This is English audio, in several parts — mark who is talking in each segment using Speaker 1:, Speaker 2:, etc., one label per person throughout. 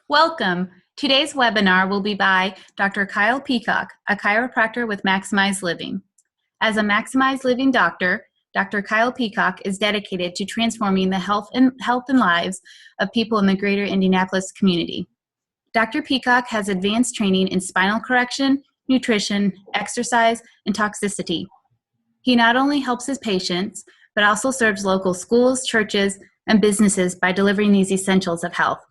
Speaker 1: Welcome. Today's webinar will be by Dr. Kyle Peacock, a chiropractor with Maximize Living. As a Maximize Living doctor, Dr. Kyle Peacock is dedicated to transforming the health and lives of people in the greater Indianapolis community. Dr. Peacock has advanced training in spinal correction, nutrition, exercise, and toxicity. He not only helps his patients, but also serves local schools, churches, and businesses by delivering these essentials of health.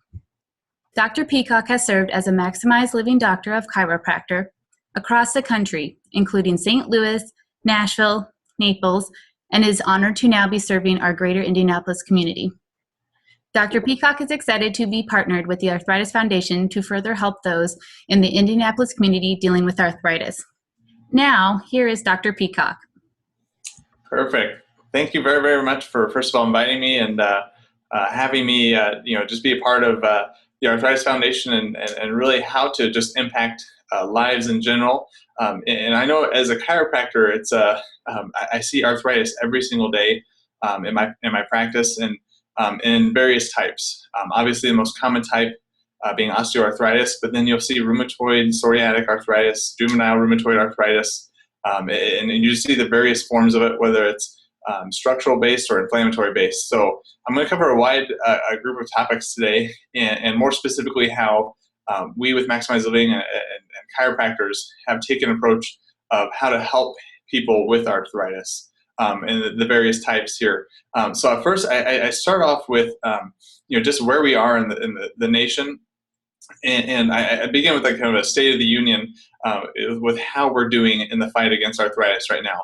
Speaker 1: Dr. Peacock has served as a Maximize Living doctor of chiropractor across the country, including St. Louis, Nashville, Naples, and is honored to now be serving our greater Indianapolis community. Dr. Peacock is excited to be partnered with the Arthritis Foundation to further help those in the Indianapolis community dealing with arthritis. Now, here is Dr. Peacock.
Speaker 2: Perfect. Thank you very, very much for, first of all, inviting me and having me, just be a part of the Arthritis Foundation and really how to just impact lives in general. And I know as a chiropractor, it's I see arthritis every single day in my practice and in various types. Obviously, the most common type being osteoarthritis, but then you'll see rheumatoid, psoriatic arthritis, juvenile rheumatoid arthritis, and you see the various forms of it, whether it's structural based or inflammatory based. So I'm going to cover a wide group of topics today, and more specifically how we with Maximize Living and chiropractors have taken an approach of how to help people with arthritis and the various types here. So at first, I start off with just where we are in the nation, and I begin with like kind of a state of the union with how we're doing in the fight against arthritis right now.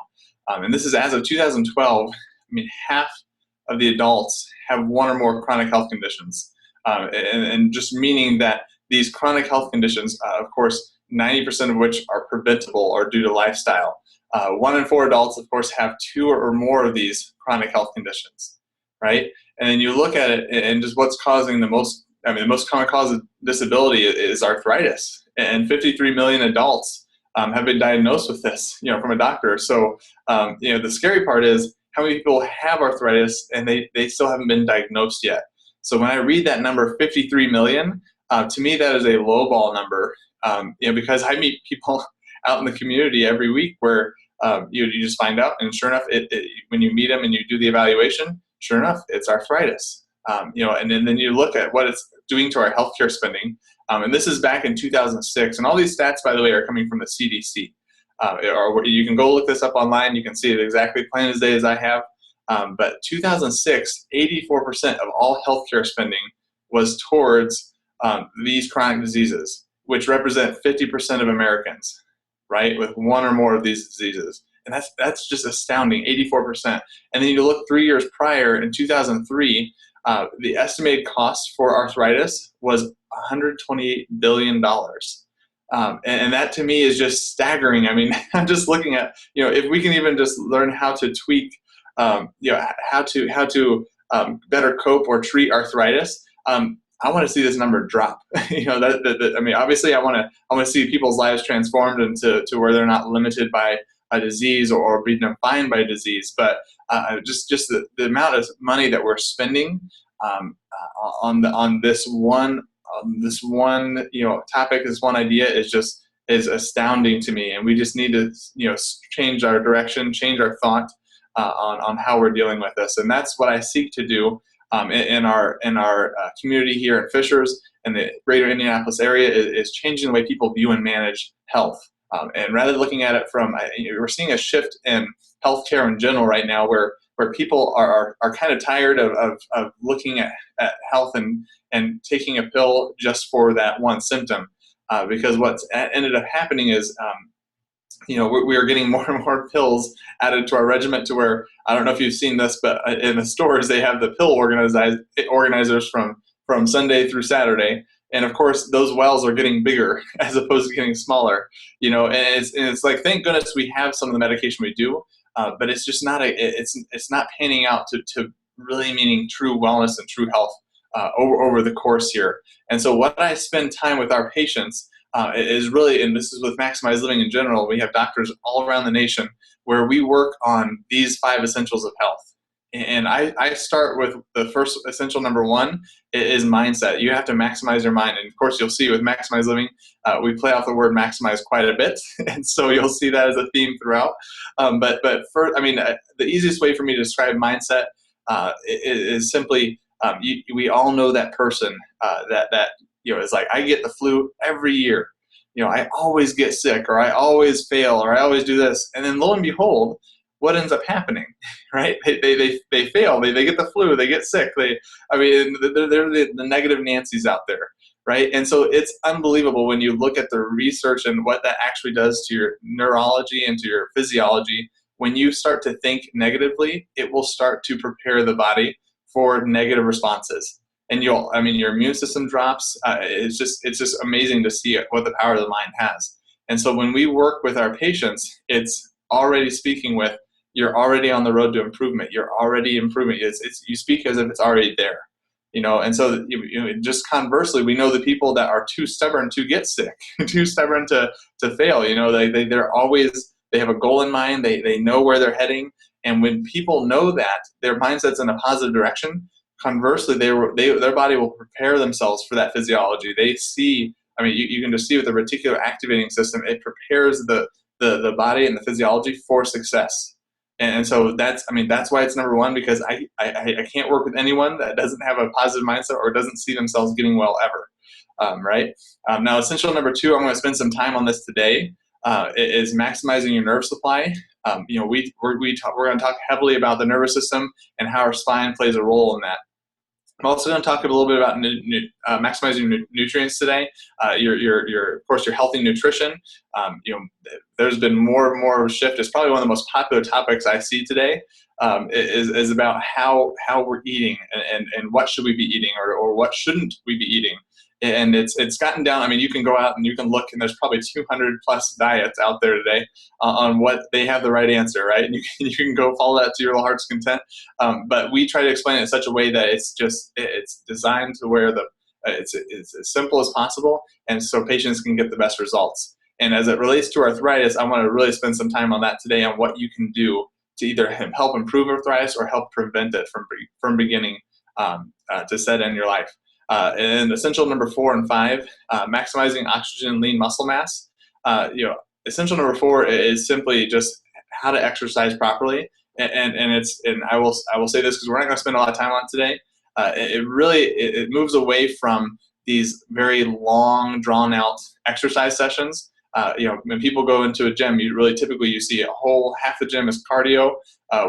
Speaker 2: And this is as of 2012. I mean, half of the adults have one or more chronic health conditions, and just meaning that these chronic health conditions, of course, 90% of which are preventable or due to lifestyle. 1 in 4 adults, of course, have 2 or more of these chronic health conditions, right? And then you look at it and just what's causing the most common cause of disability is arthritis, and 53 million adults have been diagnosed with this, from a doctor. So, the scary part is how many people have arthritis and they still haven't been diagnosed yet. So when I read that number, 53 million, to me that is a lowball number, because I meet people out in the community every week where you just find out, and sure enough, when you meet them and you do the evaluation, sure enough, it's arthritis. And then you look at what it's doing to our healthcare spending. And this is back in 2006. And all these stats, by the way, are coming from the CDC. Or you can go look this up online. You can see it exactly plain as day as I have. But 2006, 84% of all healthcare spending was towards these chronic diseases, which represent 50% of Americans, right, with one or more of these diseases. And that's just astounding, 84%. And then you look 3 years prior, in 2003, the estimated cost for arthritis was $128 billion. And that to me is just staggering. I mean, I'm just looking at, if we can even just learn how to tweak, how to better cope or treat arthritis. I want to see this number drop. Obviously I want to see people's lives transformed into where they're not limited by a disease or being defined by a disease, but just the amount of money that we're spending on this one topic, this one idea is astounding to me, and we just need to change our direction, change our thought on how we're dealing with this, and that's what I seek to do in our community here at Fishers and the greater Indianapolis area is changing the way people view and manage health. And rather than looking at it from, we're seeing a shift in healthcare in general right now where people are kind of tired of looking at health and taking a pill just for that one symptom. Because what's ended up happening is, we are getting more and more pills added to our regimen to where, I don't know if you've seen this, but in the stores, they have the pill organizers from Sunday through Saturday. And of course, those wells are getting bigger as opposed to getting smaller, and it's like, thank goodness we have some of the medication we do, but it's just not it's not panning out to really meaning true wellness and true health over the course here. And so what I spend time with our patients is really, and this is with Maximize Living in general, we have doctors all around the nation where we work on these 5 essentials of health. And I start with the first essential number one is mindset. You have to maximize your mind. And of course, you'll see with Maximize Living, we play off the word maximize quite a bit. And so you'll see that as a theme throughout. But first, the easiest way for me to describe mindset is simply, we all know that person that is like, I get the flu every year. I always get sick, or I always fail, or I always do this. And then lo and behold, what ends up happening, right? They fail, they get the flu, they get sick. They're the negative Nancy's out there, right? And so it's unbelievable when you look at the research and what that actually does to your neurology and to your physiology. When you start to think negatively, it will start to prepare the body for negative responses. And your immune system drops. It's just amazing to see what the power of the mind has. And so when we work with our patients, it's already speaking with, you're already on the road to improvement. You're already improving. You speak as if it's already there, And so just conversely, we know the people that are too stubborn to get sick, too stubborn to fail. They have a goal in mind. They know where they're heading. And when people know that their mindset's in a positive direction, conversely, their body will prepare themselves for that physiology. They see. You can just see with the reticular activating system, it prepares the body and the physiology for success. And so that's why it's number one, because I can't work with anyone that doesn't have a positive mindset or doesn't see themselves getting well ever, right? Now, essential number two, I'm going to spend some time on this today, is maximizing your nerve supply. We're going to talk heavily about the nervous system and how our spine plays a role in that. I'm also going to talk a little bit about maximizing nutrients today. Of course, your healthy nutrition. There's been more and more of a shift. It's probably one of the most popular topics I see today. Is about how we're eating and what should we be eating or what shouldn't we be eating. And it's gotten down. You can go out and you can look, and there's probably 200 plus diets out there today on what they have the right answer, right? And you can go follow that to your heart's content. But we try to explain it in such a way that it's designed to where it's as simple as possible, and so patients can get the best results. And as it relates to arthritis, I want to really spend some time on that today, on what you can do to either help improve arthritis or help prevent it from beginning to set in your life. And essential number 4 and 5, maximizing oxygen and lean muscle mass. Essential number 4 is simply just how to exercise properly. And I will say this because we're not going to spend a lot of time on it today. It moves away from these very long, drawn out exercise sessions. When people go into a gym, typically you see half the gym is cardio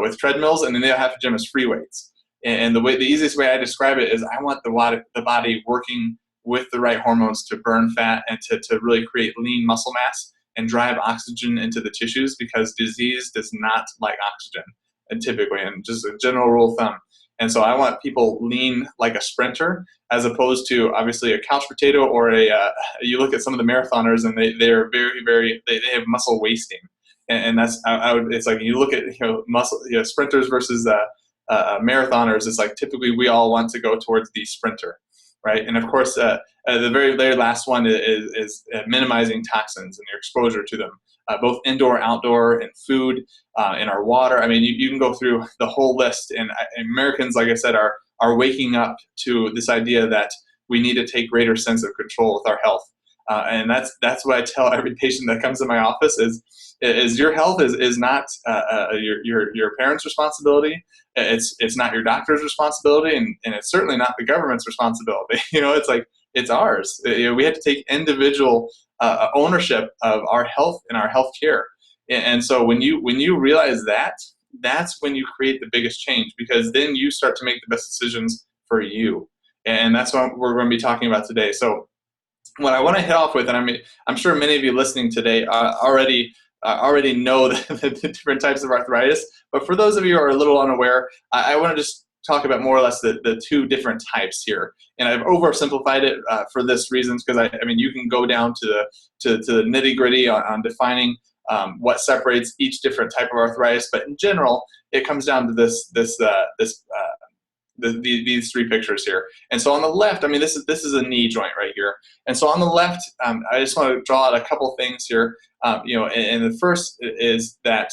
Speaker 2: with treadmills, and then the other half the gym is free weights. And the easiest way I describe it is, I want the body working with the right hormones to burn fat and to really create lean muscle mass and drive oxygen into the tissues, because disease does not like oxygen, and typically, and just a general rule of thumb. And so I want people lean like a sprinter, as opposed to obviously a couch potato or you look at some of the marathoners and they're very, they have muscle wasting. And that's, it's like you look at, muscle, sprinters versus marathoners. It's like typically we all want to go towards the sprinter, right? And of course, the very last one is minimizing toxins and your exposure to them, both indoor, outdoor, and food, in our water. You can go through the whole list. And Americans, like I said, are waking up to this idea that we need to take greater sense of control with our health. And that's what I tell every patient that comes to my office is your health is not your parents' responsibility. It's not your doctor's responsibility, and it's certainly not the government's responsibility. It's like, it's ours. We have to take individual ownership of our health and our health care. And so when you realize that, that's when you create the biggest change, because then you start to make the best decisions for you. And that's what we're going to be talking about today. So what I want to hit off with, and I'm sure many of you listening today already know the different types of arthritis, but for those of you who are a little unaware, I want to just talk about more or less the two different types here. And I've oversimplified it for this reasons, because you can go down to the nitty gritty on defining what separates each different type of arthritis, but in general, it comes down to these three pictures here. And so on the left, this is a knee joint right here. And so on the left, I just want to draw out a couple things here. And the first is that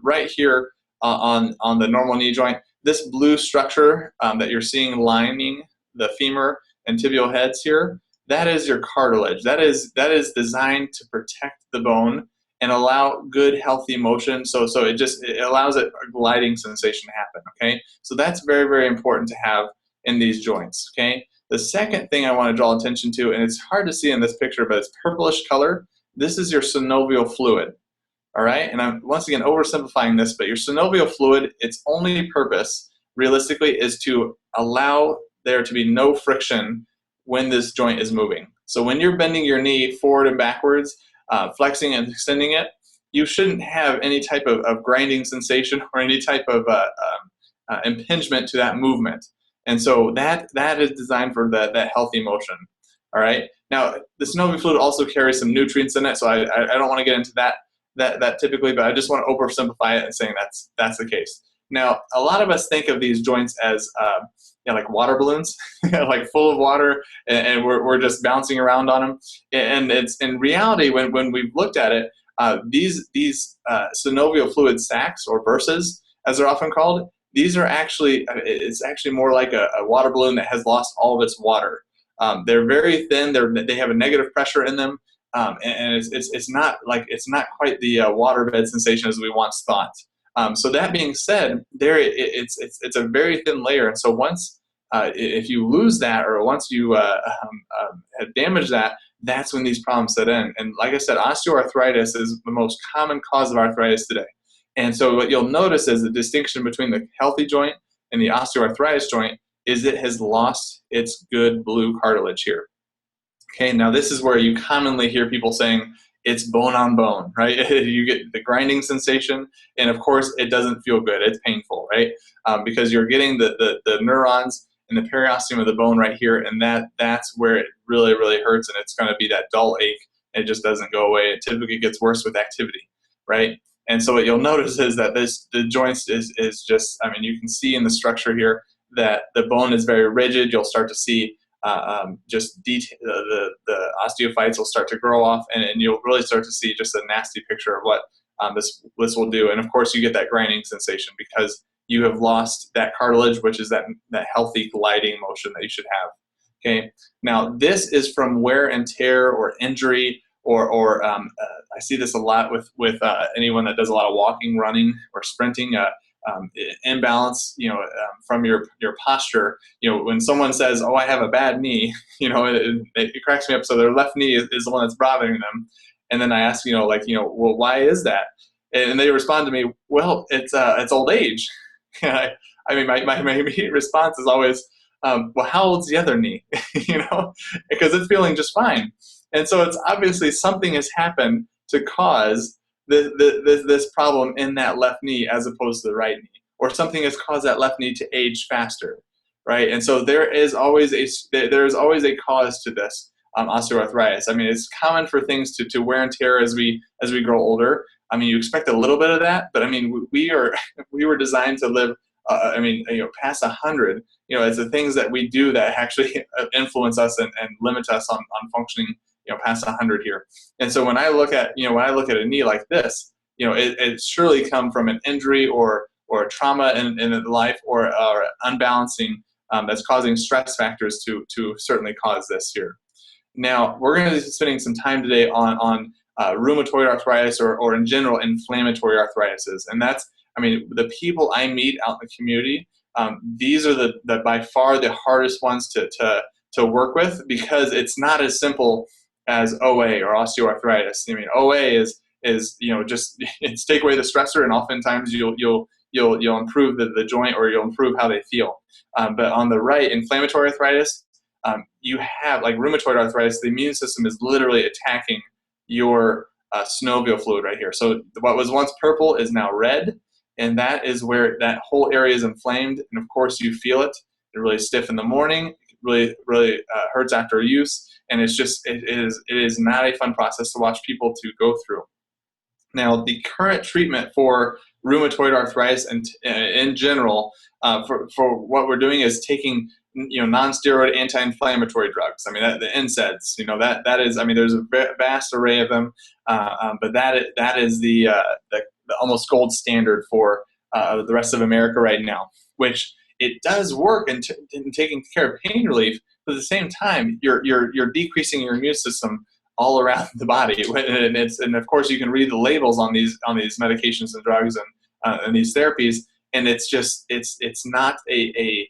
Speaker 2: right here on the normal knee joint, this blue structure that you're seeing lining the femur and tibial heads here, that is your cartilage. That is designed to protect the bone and allow good, healthy motion. So it allows a gliding sensation to happen, okay? So that's very, very important to have in these joints, okay? The second thing I want to draw attention to, and it's hard to see in this picture, but it's purplish color. This is your synovial fluid, all right? And I'm, once again, oversimplifying this, but your synovial fluid, its only purpose, realistically, is to allow there to be no friction when this joint is moving. So when you're bending your knee forward and backwards, flexing and extending it, you shouldn't have any type of grinding sensation or any type of impingement to that movement. And so that is designed for that healthy motion. All right. Now, the synovial fluid also carries some nutrients in it, so I don't want to get into that typically, but I just want to oversimplify it and saying that's the case. Now, a lot of us think of these joints as like water balloons, like full of water, and we're just bouncing around on them. And it's in reality, when we've looked at it, these synovial fluid sacs, or bursas, as they're often called, these are actually, it's actually more like a water balloon that has lost all of its water. They're very thin. They have a negative pressure in them, and it's not quite the waterbed sensation as we once thought. So that being said, it's a very thin layer, and so once if you lose that, or once you have damaged that, that's when these problems set in. And like I said, osteoarthritis is the most common cause of arthritis today. And so what you'll notice is the distinction between the healthy joint and the osteoarthritis joint is it has lost its good blue cartilage here. Okay, now this is where you commonly hear people saying it's bone on bone, right? You get the grinding sensation, and of course it doesn't feel good. It's painful, right? Because you're getting the neurons in the periosteum of the bone right here, and that's where it really, really hurts, and it's going to be that dull ache. It just doesn't go away. It typically gets worse with activity, right? And so what you'll notice is that the joints is just, I mean, you can see in the structure here that the bone is very rigid. You'll start to see the osteophytes will start to grow off, and you'll really start to see just a nasty picture of what this will do. And of course, you get that grinding sensation because you have lost that cartilage, which is that healthy gliding motion that you should have. Okay. Now, this is from wear and tear or injury, or I see this a lot with anyone that does a lot of walking, running, or sprinting. Imbalance, from your posture. When someone says, "Oh, I have a bad knee," it cracks me up. So their left knee is the one that's bothering them, and then I ask, well, why is that? And they respond to me, "Well, it's old age." I mean, my immediate response is always, "Well, how old's the other knee?" Because it's feeling just fine. And so it's obviously something has happened to cause this problem in that left knee as opposed to the right knee, or something has caused that left knee to age faster, right? And so there is always a cause to this osteoarthritis. I mean, it's common for things to wear and tear as we grow older. I mean, you expect a little bit of that, but I mean, we were designed to live. Past 100. It's the things that we do that actually influence us and limit us on functioning. Past 100 here. And so when I look at a knee like this, it's surely come from an injury or a trauma in life, or unbalancing that's causing stress factors to certainly cause this here. Now, we're going to be spending some time today on rheumatoid arthritis, or in general inflammatory arthritis. And that's, I mean, the people I meet out in the community, these are the by far the hardest ones to work with, because it's not as simple as OA or osteoarthritis. I mean, OA is just it's take away the stressor, and oftentimes you'll improve the joint, or you'll improve how they feel. But on the right, inflammatory arthritis, you have, like rheumatoid arthritis, the immune system is literally attacking your synovial fluid right here. So what was once purple is now red, and that is where that whole area is inflamed. And of course, you feel it. It's really stiff in the morning. It really hurts after use. And it is not a fun process to watch people to go through. Now, the current treatment for rheumatoid arthritis and in general, for what we're doing is taking non-steroid anti-inflammatory drugs. I mean, the NSAIDs. That is. I mean, there's a vast array of them, but that is the almost gold standard for the rest of America right now. which it does work in taking care of pain relief, but at the same time, you're decreasing your immune system all around the body, and of course you can read the labels on these medications and drugs and these therapies, and it's not it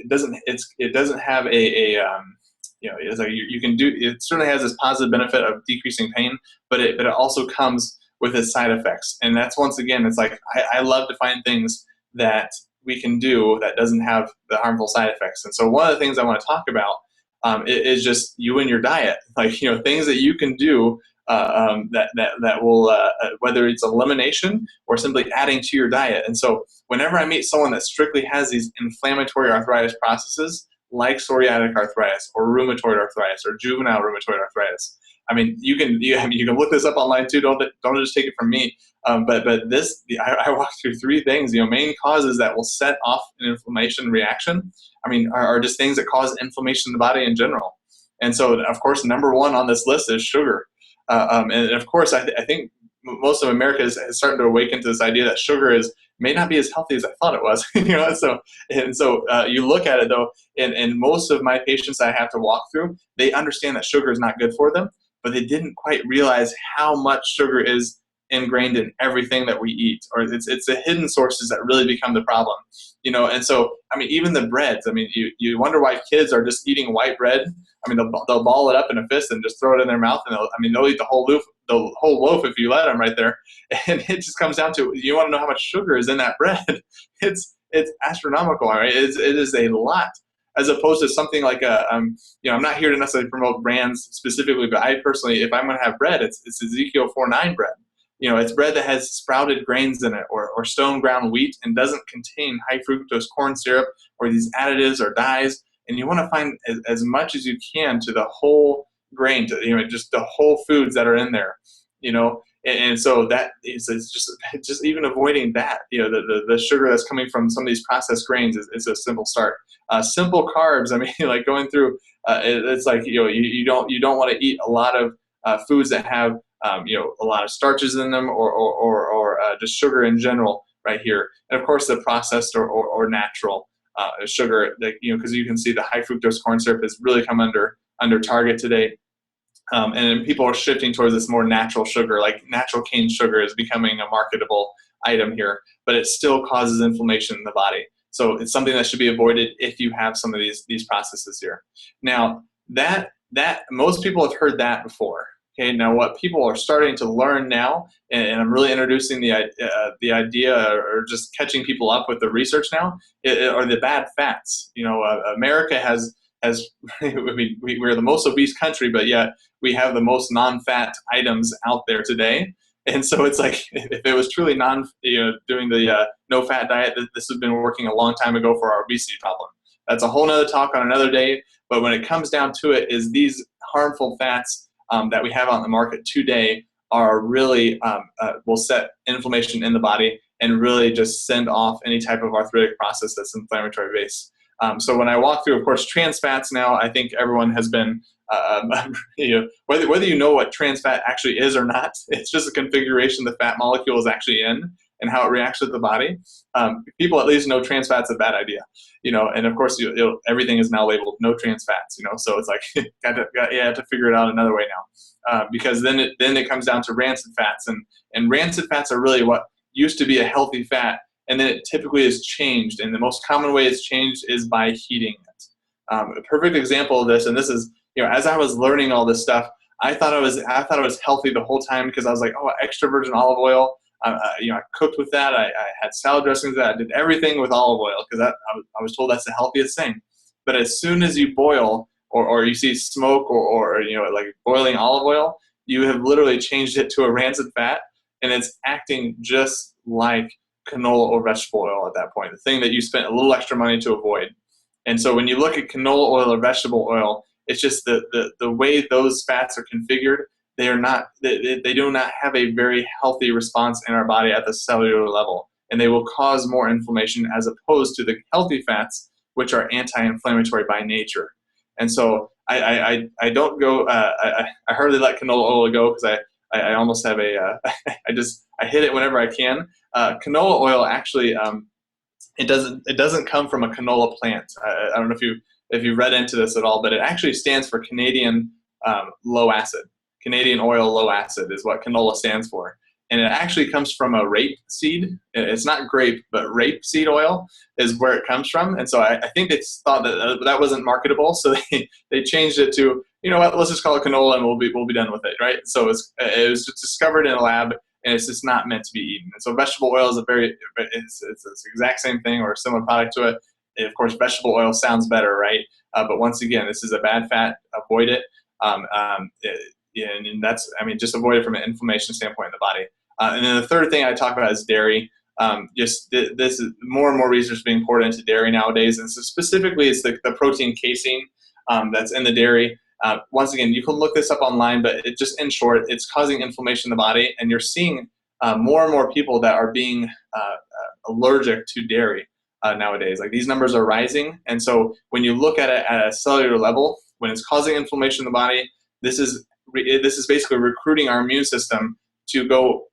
Speaker 2: doesn't have it's like you can do, it certainly has this positive benefit of decreasing pain, but it also comes with its side effects. And that's, once again, it's like I love to find things that we can do that doesn't have the harmful side effects. And so one of the things I want to talk about is just you and your diet, like, things that you can do that will, whether it's elimination or simply adding to your diet. And so whenever I meet someone that strictly has these inflammatory arthritis processes, like psoriatic arthritis or rheumatoid arthritis or juvenile rheumatoid arthritis, I mean, you can look this up online too. Don't just take it from me. But I walk through three things. Main causes that will set off an inflammation reaction, are just things that cause inflammation in the body in general. And so, of course, number one on this list is sugar. And of course, I think most of America is starting to awaken to this idea that sugar may not be as healthy as I thought it was. So you look at it though, and most of my patients I have to walk through, they understand that sugar is not good for them, but they didn't quite realize how much sugar is ingrained in everything that we eat, or it's the hidden sources that really become the problem. And so, even the breads, you wonder why kids are just eating white bread. They'll ball it up in a fist and just throw it in their mouth, and they'll eat the whole loaf if you let them right there. And it just comes down to, you want to know how much sugar is in that bread. It's astronomical, right? It is a lot, as opposed to something like I'm not here to necessarily promote brands specifically, but I personally, if I'm going to have bread, it's Ezekiel 4:9 bread. It's bread that has sprouted grains in it, or stone ground wheat, and doesn't contain high fructose corn syrup or these additives or dyes. And you want to find as much as you can to the whole grain, to just the whole foods that are in there. And so that is just even avoiding that. The sugar that's coming from some of these processed grains is a simple start. Simple carbs. Like going through. It's like you don't want to eat a lot of foods that have a lot of starches in them, or just sugar in general right here. And of course, the processed or natural sugar, because you can see the high fructose corn syrup has really come under target today. And people are shifting towards this more natural sugar, like natural cane sugar is becoming a marketable item here, but it still causes inflammation in the body. So it's something that should be avoided if you have some of these processes here. Now, that most people have heard that before. Okay, now what people are starting to learn now, and I'm really introducing the idea, or just catching people up with the research now, are the bad fats. America has we're the most obese country, but yet we have the most non-fat items out there today. And so it's like, if it was truly doing the no-fat diet, this has been working a long time ago for our obesity problem. That's a whole nother talk on another day. But when it comes down to it, is these harmful fats that we have on the market today are really will set inflammation in the body and really just send off any type of arthritic process that's inflammatory based. So when I walk through, of course, trans fats now, I think everyone has been, whether you know what trans fat actually is or not, it's just a configuration the fat molecule is actually in and how it reacts with the body. People at least know trans fat's a bad idea, and of course everything is now labeled no trans fats, so it's like, you have to figure it out another way now, because then it comes down to rancid fats, and rancid fats are really what used to be a healthy fat, and then it typically is changed, and the most common way it's changed is by heating it. A perfect example of this, and this is, as I was learning all this stuff, I thought it was healthy the whole time, because I was like, oh, extra virgin olive oil. I cooked with that. I had salad dressings with that. I did everything with olive oil, because I was told that's the healthiest thing. But as soon as you boil or you see smoke or like boiling olive oil, you have literally changed it to a rancid fat, and it's acting just like canola or vegetable oil at that point, the thing that you spent a little extra money to avoid. And so when you look at canola oil or vegetable oil, it's just the way those fats are configured. They do not have a very healthy response in our body at the cellular level, and they will cause more inflammation, as opposed to the healthy fats, which are anti-inflammatory by nature. And so I don't go. I hardly let canola oil go, because I almost have I hit it whenever I can. Canola oil actually it doesn't come from a canola plant. I don't know if you've read into this at all, but it actually stands for Canadian low acid. Canadian oil low acid is what canola stands for. And it actually comes from a rape seed. It's not grape, but rape seed oil is where it comes from. And so I think they thought that that wasn't marketable, so they changed it to, you know what, let's just call it canola and we'll be done with it, right? So it was just discovered in a lab, and it's just not meant to be eaten. And so vegetable oil is it's the exact same thing or a similar product to it. And of course, vegetable oil sounds better, right? But once again, this is a bad fat. Avoid it. And that's, I mean, just avoid it from an inflammation standpoint in the body. And then the third thing I talk about is dairy. This is more and more research being poured into dairy nowadays, and so specifically it's the protein casein that's in the dairy. Once again, you can look this up online, but it just, in short, it's causing inflammation in the body, and you're seeing more and more people that are being allergic to dairy nowadays. Like, these numbers are rising, and so when you look at it at a cellular level, when it's causing inflammation in the body, this is basically recruiting our immune system to go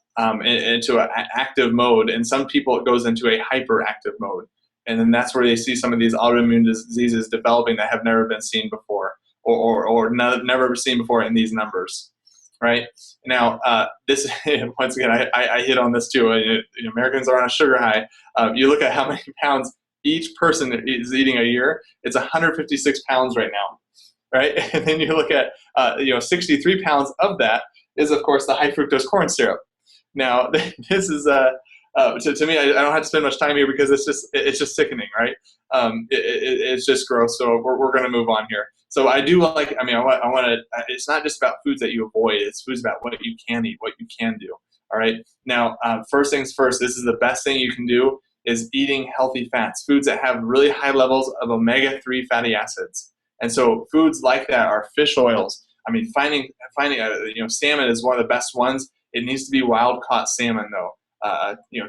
Speaker 2: into an active mode, and some people it goes into a hyperactive mode, and then that's where they see some of these autoimmune diseases developing that have never been seen before, or never seen before in these numbers, right? Now, this once again, I hit on this too. Americans are on a sugar high. You look at how many pounds each person is eating a year; it's 156 pounds right now, right? And then you look at 63 pounds of that is, of course, the high fructose corn syrup. Now, this is to me, I don't have to spend much time here because it's just sickening, right? It's just gross. So we're going to move on here. So I do like, I want to. It's not just about foods that you avoid. It's foods about what you can eat, what you can do. All right. Now, first things first. This is the best thing you can do is eating healthy fats, foods that have really high levels of omega-3 fatty acids. And so foods like that are fish oils. I mean, finding salmon is one of the best ones. It needs to be wild-caught salmon, though.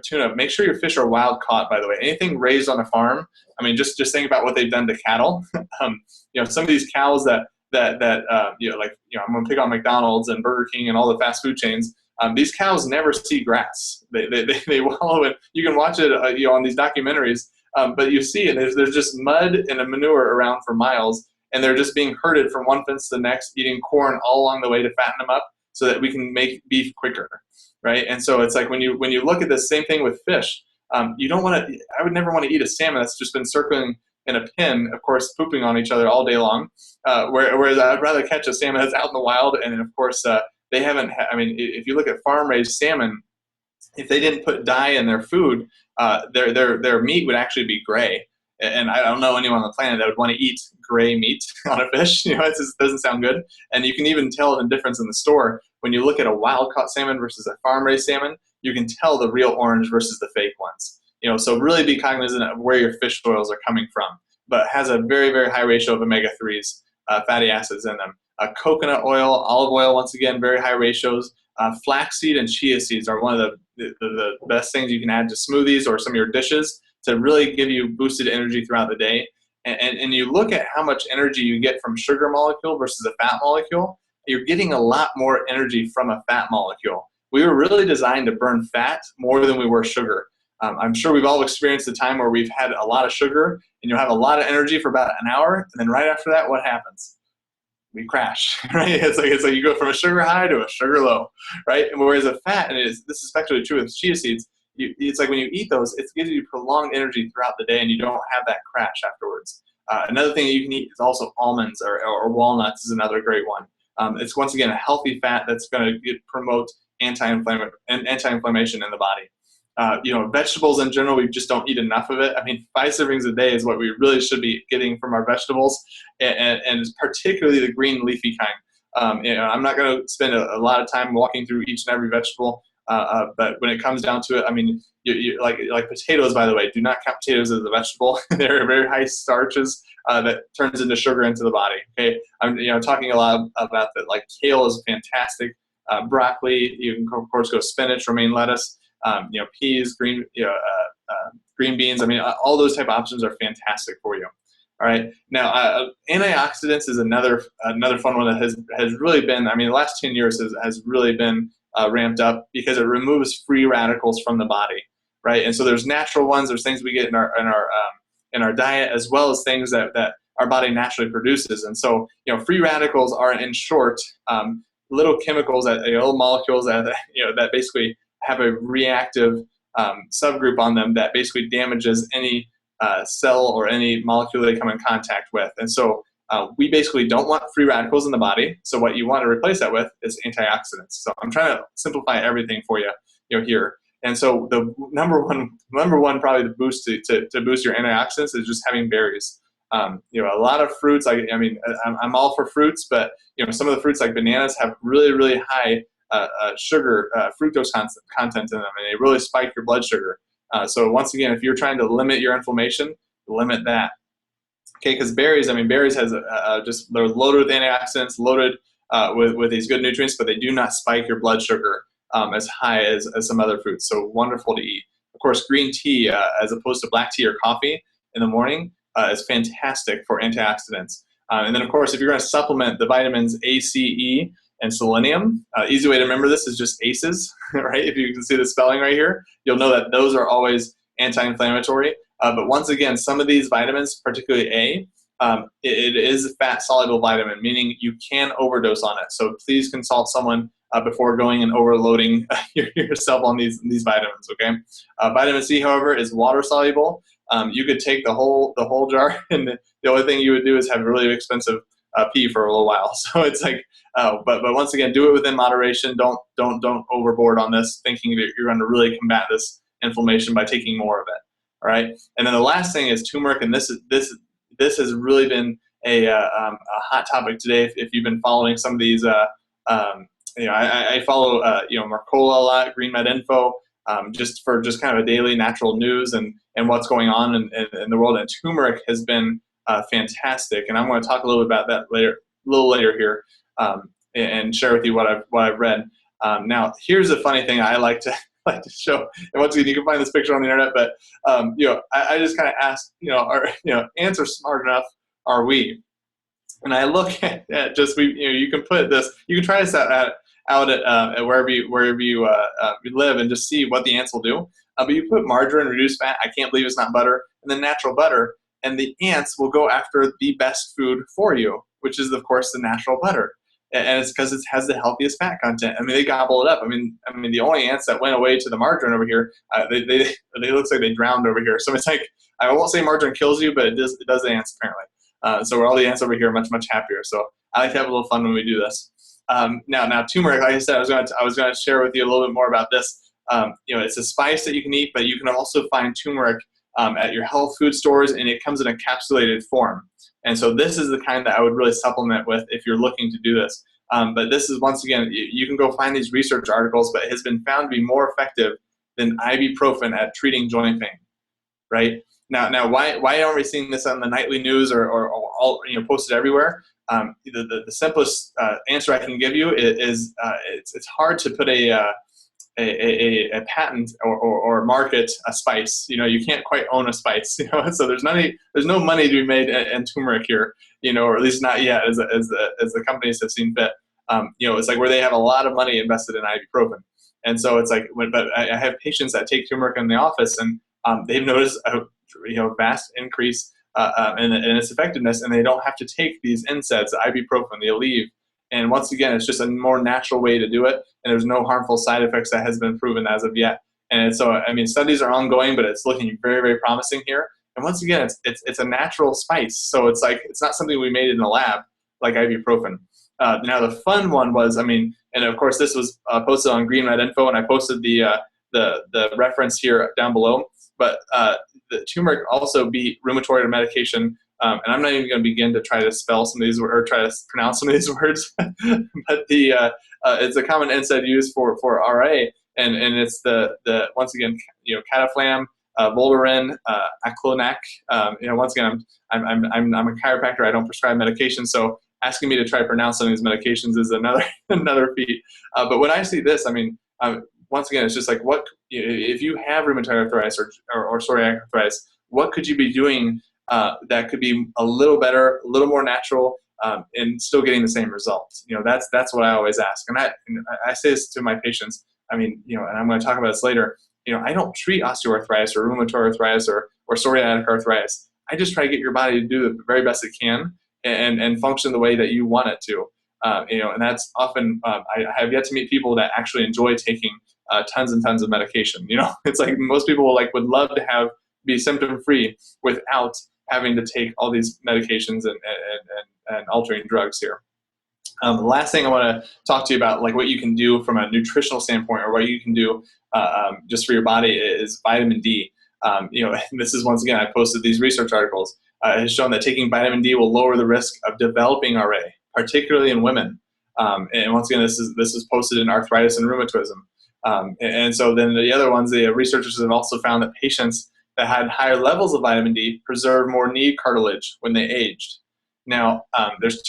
Speaker 2: Tuna. Make sure your fish are wild-caught, by the way. Anything raised on a farm, I mean, just think about what they've done to cattle. Some of these cows that I'm going to pick on McDonald's and Burger King and all the fast food chains. These cows never see grass. They wallow in. You can watch it on these documentaries, but you see it. There's just mud and a manure around for miles, and they're just being herded from one fence to the next, eating corn all along the way to fatten them up, so that we can make beef quicker, right? And so it's like when you look at the same thing with fish, you don't want to. I would never want to eat a salmon that's just been circling in a pen, of course, pooping on each other all day long. Whereas I'd rather catch a salmon that's out in the wild, and of course they haven't. If you look at farm-raised salmon, if they didn't put dye in their food, their meat would actually be gray. And I don't know anyone on the planet that would want to eat gray meat on a fish. It just doesn't sound good. And you can even tell the difference in the store. When you look at a wild-caught salmon versus a farm-raised salmon, you can tell the real orange versus the fake ones. So really be cognizant of where your fish oils are coming from. But it has a very, very high ratio of omega-3s, fatty acids in them. Coconut oil, olive oil, once again, very high ratios. Flaxseed and chia seeds are one of the best things you can add to smoothies or some of your dishes to really give you boosted energy throughout the day. And you look at how much energy you get from sugar molecule versus a fat molecule, you're getting a lot more energy from a fat molecule. We were really designed to burn fat more than we were sugar. I'm sure we've all experienced the time where we've had a lot of sugar and you'll have a lot of energy for about an hour, and then right after that, what happens? We crash, right? It's like you go from a sugar high to a sugar low, right? And whereas a fat, and this is especially true with chia seeds, it's like when you eat those, it gives you prolonged energy throughout the day, and you don't have that crash afterwards. Another thing that you can eat is also almonds or walnuts is another great one. It's once again a healthy fat that's going to promote anti-inflammation in the body. Vegetables in general, we just don't eat enough of it. 5 servings a day is what we really should be getting from our vegetables, and particularly the green leafy kind. I'm not going to spend a lot of time walking through each and every vegetable. But when it comes down to it, you like potatoes, by the way, do not count potatoes as a vegetable. They're very high starches that turns into sugar into the body. Okay, I'm talking a lot about that. Like kale is fantastic. Broccoli, you can of course go spinach, romaine lettuce, peas, green beans. All those type of options are fantastic for you. All right. Now, antioxidants is another fun one that has really been. The last 10 years has really been ramped up because it removes free radicals from the body. right? And so there's natural ones, there's things we get in our diet, as well as things that our body naturally produces. And so, free radicals are, in short, little chemicals, little molecules that basically have a reactive subgroup on them that basically damages any cell or any molecule they come in contact with. And so we basically don't want free radicals in the body. So what you want to replace that with is antioxidants. So I'm trying to simplify everything for you, here. And so the number one probably the boost to boost your antioxidants is just having berries. A lot of fruits. I'm all for fruits, but some of the fruits like bananas have really, really high sugar, fructose content in them, and they really spike your blood sugar. So once again, if you're trying to limit your inflammation, limit that. Okay, because berries has they're loaded with antioxidants, loaded with these good nutrients, but they do not spike your blood sugar as high as some other fruits. So wonderful to eat. Of course, green tea, as opposed to black tea or coffee in the morning, is fantastic for antioxidants. And then, of course, if you're going to supplement the vitamins A, C, E, and selenium, easy way to remember this is just ACEs, right? If you can see the spelling right here, you'll know that those are always anti-inflammatory. But once again, some of these vitamins, particularly A, it is a fat-soluble vitamin, meaning you can overdose on it. So please consult someone before going and overloading yourself on these vitamins, okay? Vitamin C, however, is water-soluble. You could take the whole jar, and the only thing you would do is have really expensive pee for a little while. So it's like, but once again, do it within moderation. Don't overboard on this, thinking that you're going to really combat this inflammation by taking more of it. All right, and then the last thing is turmeric, and this has really been a hot topic today. If you've been following some of these, I follow Mercola a lot, Green Med Info, just kind of a daily natural news and what's going on in the world. And turmeric has been fantastic, and I'm going to talk a little bit about that a little later here, and share with you what I've read. Now, here's a funny thing I like to show, and once again, you can find this picture on the internet. But I just kind of asked, ants are smart enough, are we? And I look at just you can put this, you can try this out at wherever you live and just see what the ants will do. But you put margarine, reduced fat, I can't believe it's not butter, and then natural butter, and the ants will go after the best food for you, which is, of course, the natural butter. And it's because it has the healthiest fat content. They gobble it up. The only ants that went away to the margarine over here, they looks like they drowned over here. So it's like, I won't say margarine kills you, but it does the ants apparently. So all the ants over here are much, much happier. So I like to have a little fun when we do this. Now turmeric, like I said, I was going to share with you a little bit more about this. It's a spice that you can eat, but you can also find turmeric at your health food stores, and it comes in a encapsulated form. And so this is the kind that I would really supplement with if you're looking to do this. But this is, once again, you can go find these research articles, but it has been found to be more effective than ibuprofen at treating joint pain, right? Now, why aren't we seeing this on the nightly news or all posted everywhere? The simplest answer I can give you is it's hard to put a patent or market a spice. You can't quite own a spice. So there's no money to be made in turmeric here. Or at least not yet, as the companies have seen fit. It's like where they have a lot of money invested in ibuprofen, and so it's like. But I have patients that take turmeric in the office, and they've noticed a vast increase in its effectiveness, and they don't have to take these NSAIDs, the ibuprofen, the Aleve. And once again, it's just a more natural way to do it, and there's no harmful side effects that has been proven as of yet. And so, studies are ongoing, but it's looking very, very promising here. And once again, it's a natural spice, so it's like it's not something we made in the lab like ibuprofen. Now, the fun one was, and of course, this was posted on Green Med Info, and I posted the reference here down below. But the turmeric also beat rheumatoid medication. And I'm not even going to begin to try to spell some of these or try to pronounce some of these words, but it's a common NSAID used for RA, and it's the once again Cataflam, Voltaren, Aclonac. Once again, I'm a chiropractor. I don't prescribe medication, so asking me to try to pronounce some of these medications is another feat. But when I see this, once again, it's just like, what if you have rheumatoid arthritis or psoriatic arthritis? What could you be doing that could be a little better, a little more natural, and still getting the same results? That's what I always ask, and I say this to my patients. And I'm going to talk about this later. I don't treat osteoarthritis or rheumatoid arthritis or psoriatic arthritis. I just try to get your body to do the very best it can and function the way that you want it to. And that's often, I have yet to meet people that actually enjoy taking tons and tons of medication. It's like most people would love to be symptom free without having to take all these medications and altering drugs here. The last thing I want to talk to you about, like what you can do from a nutritional standpoint, or what you can do just for your body, is vitamin D. This is, once again, I posted these research articles. It has shown that taking vitamin D will lower the risk of developing RA, particularly in women. And once again, this is posted in Arthritis and Rheumatism. And so then the other ones, the researchers have also found that patients that had higher levels of vitamin D preserved more knee cartilage when they aged. Now, there's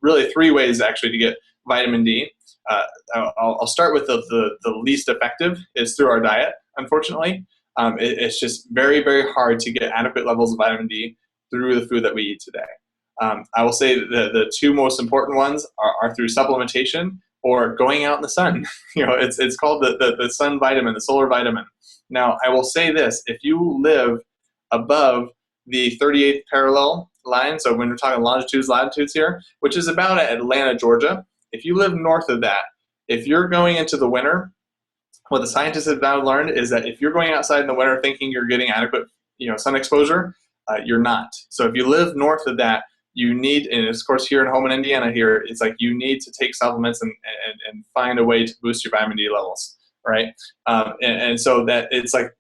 Speaker 2: really three ways actually to get vitamin D. I'll start with the least effective, is through our diet, unfortunately. It's just very, very hard to get adequate levels of vitamin D through the food that we eat today. I will say the two most important ones are through supplementation or going out in the sun. It's called the sun vitamin, the solar vitamin. Now, I will say this: if you live above the 38th parallel line, so when we're talking longitudes, latitudes here, which is about at Atlanta, Georgia, if you live north of that, if you're going into the winter, what the scientists have now learned is that if you're going outside in the winter thinking you're getting adequate sun exposure, you're not. So if you live north of that, you need, and of course here in Holman, Indiana here, it's like you need to take supplements and find a way to boost your vitamin D levels, right? And so that it's like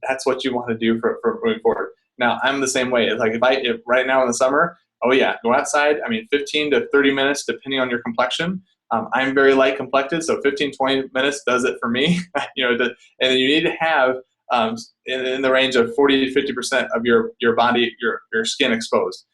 Speaker 2: that's what you want to do for moving forward. Now, I'm the same way. It's like if right now in the summer, oh yeah, go outside. 15 to 30 minutes, depending on your complexion. I'm very light complected, so 15, 20 minutes does it for me. And you need to have in the range of 40 to 50% of your body, your skin exposed.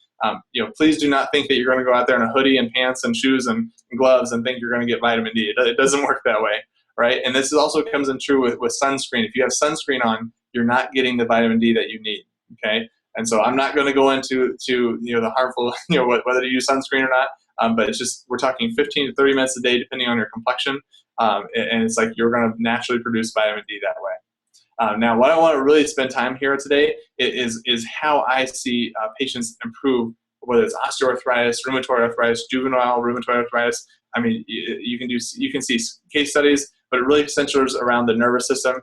Speaker 2: Please do not think that you're going to go out there in a hoodie and pants and shoes and gloves and think you're going to get vitamin D. It doesn't work that way, right? And this also comes in true with sunscreen. If you have sunscreen on, you're not getting the vitamin D that you need. Okay, and so I'm not going to go into the harmful whether to use sunscreen or not, but it's just we're talking 15 to 30 minutes a day depending on your complexion, and it's like you're going to naturally produce vitamin D that way. Now, what I want to really spend time here today is how I see patients improve, whether it's osteoarthritis, rheumatoid arthritis, juvenile rheumatoid arthritis. You can see case studies, but it really centers around the nervous system.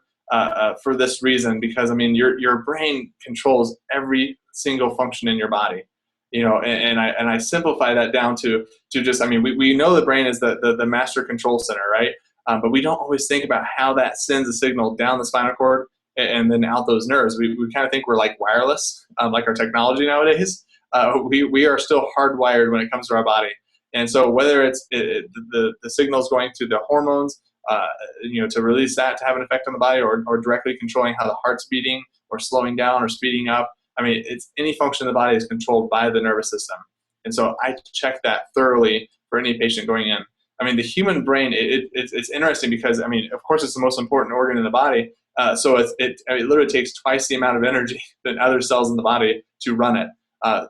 Speaker 2: For this reason, because your brain controls every single function in your body, and I simplify that down to just we know the brain is the master control center, right? But we don't always think about how that sends a signal down the spinal cord and then out those nerves. We kind of think we're like wireless, like our technology nowadays. We are still hardwired when it comes to our body, and so whether it's the signals going to the hormones, to release that to have an effect on the body, or directly controlling how the heart's beating or slowing down or speeding up. It's any function of the body is controlled by the nervous system. And so I check that thoroughly for any patient going in. The human brain, it's interesting because, of course, it's the most important organ in the body. So it literally takes twice the amount of energy than other cells in the body to run it.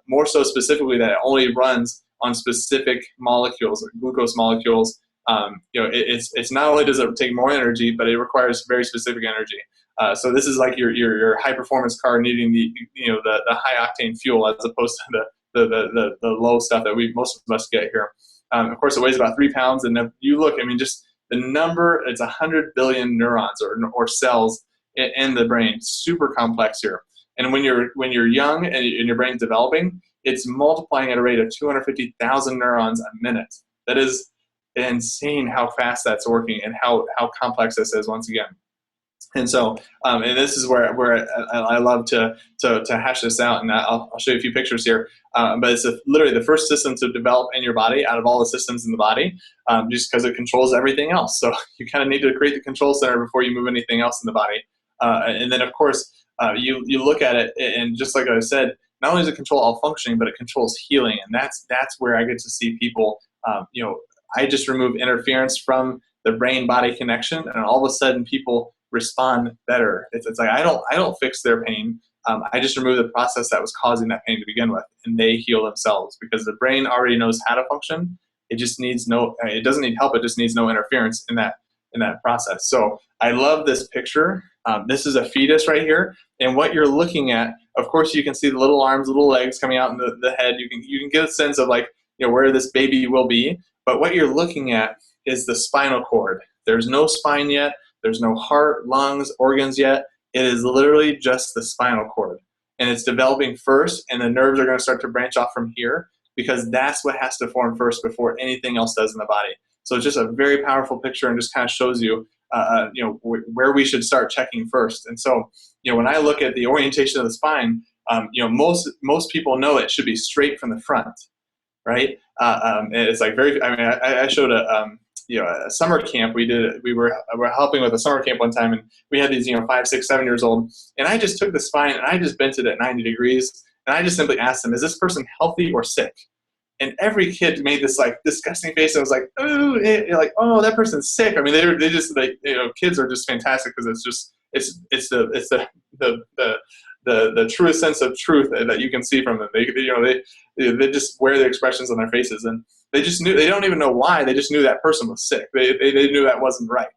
Speaker 2: More so specifically that it only runs on specific molecules, glucose molecules. It's not only does it take more energy, but it requires very specific energy. So this is like your high performance car needing the high octane fuel as opposed to the low stuff that most of us get here. Of course, it weighs about 3 pounds, and if you look, just the number, it's 100 billion neurons or cells in the brain. Super complex here. And when you're young and your brain's developing, it's multiplying at a rate of 250,000 neurons a minute. That is insane how fast that's working and how complex this is once again. And so, and this is where I love to hash this out, and I'll show you a few pictures here. But it's literally the first system to develop in your body out of all the systems in the body, just because it controls everything else. So you kind of need to create the control center before you move anything else in the body. And then, of course, you look at it, and just like I said, not only does it control all functioning, but it controls healing, and that's where I get to see people. I just remove interference from the brain-body connection, and all of a sudden people respond better. It's like I don't fix their pain. I just remove the process that was causing that pain to begin with, and they heal themselves because the brain already knows how to function. It just needs it doesn't need help. It just needs no interference in that in that process. So I love this picture. This is a fetus right here. And what you're looking at, of course, you can see the little arms, little legs coming out in the head. You can get a sense of like, where this baby will be. But what you're looking at is the spinal cord. There's no spine yet. There's no heart, lungs, organs yet. It is literally just the spinal cord. And it's developing first, and the nerves are going to start to branch off from here, because that's what has to form first before anything else does in the body. So it's just a very powerful picture, and just kind of shows you, where we should start checking first. And so, when I look at the orientation of the spine, most people know it should be straight from the front, right? It's like I showed a summer camp we did. We were helping with a summer camp one time, and we had these 5, 6, 7 years old, and I just took the spine and I just bent it at 90 degrees, and I just simply asked them, is this person healthy or sick? And every kid made this like disgusting face and was like, oh, like, oh, that person's sick. I mean, they just like, kids are just fantastic, because it's the truest sense of truth that you can see from them. They just wear the expressions on their faces, and they just knew. They don't even know why. They just knew that person was sick. They knew that wasn't right.